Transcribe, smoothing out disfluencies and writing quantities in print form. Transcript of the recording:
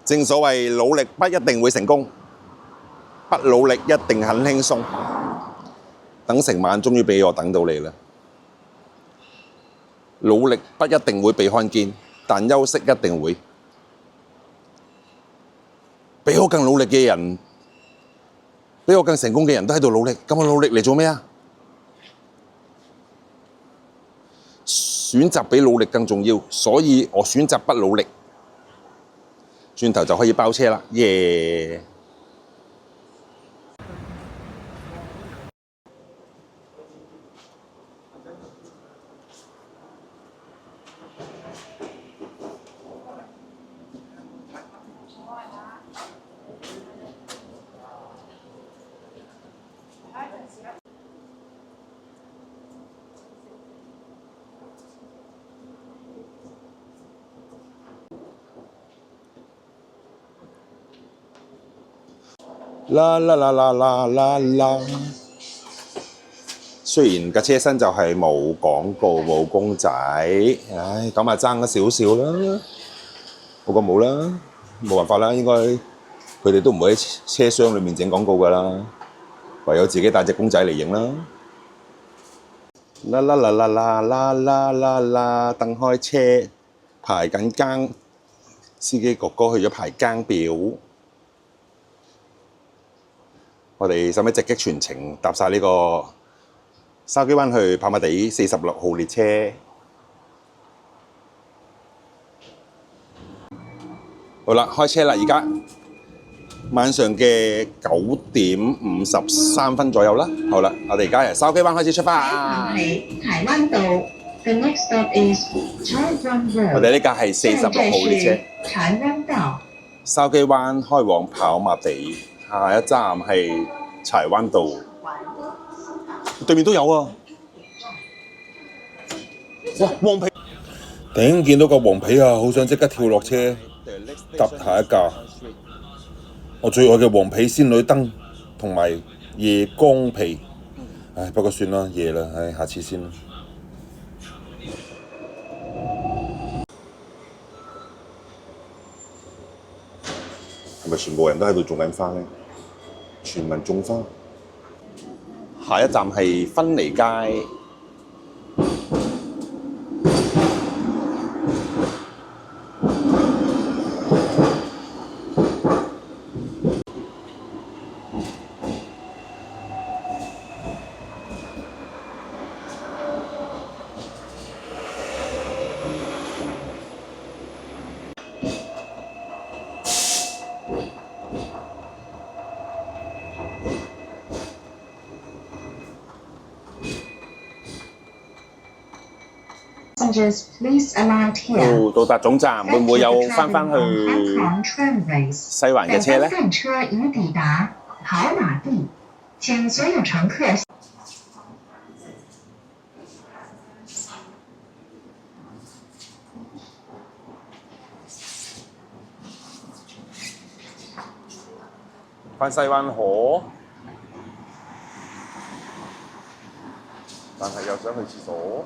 正所謂努力不一定會成功，不努力一定很輕鬆。等成晚終於俾我等到你啦！努力不一定會被看見，但休息一定會。比我更努力嘅人，比我更成功嘅人都喺度努力，咁我努力嚟做咩啊？選擇比努力更重要，所以我選擇不努力。轉頭就可以包車啦，耶！啦啦啦啦啦啦啦！雖然架車身就係冇廣告冇公仔，唉，咁啊爭咗少少啦，好過冇啦，冇辦法啦，應該佢哋都唔會喺車廂裏面整廣告噶啦，唯有自己帶隻公仔嚟影啦。啦啦啦啦啦啦啦啦啦！等開車，排緊更，司機哥哥去咗排更表。我哋使唔使直擊全程搭晒呢個筲箕灣去跑馬地46號列車？好啦，開車啦！而家晚上嘅9:53左右啦。好啦，我哋而家由筲箕灣開始出發。台灣道 The next stop is 台灣 Road。我哋呢架係46號列車。台灣道。筲箕灣開往跑馬地，下一站係柴灣道。對面都有啊！哇，黃皮！頂，見到個黃皮啊，好想即刻跳落車搭下一架。我最愛嘅黃皮仙女燈同埋夜光皮。唉，不過算啦，夜啦，唉，下次先啦。係咪全部人都喺度種緊花咧？全民種花。下一站係芬尼街。到達總站，會唔會有翻去西環嘅車呢？電車已抵達跑馬地，請所有乘客翻西灣河，但係又想去廁所。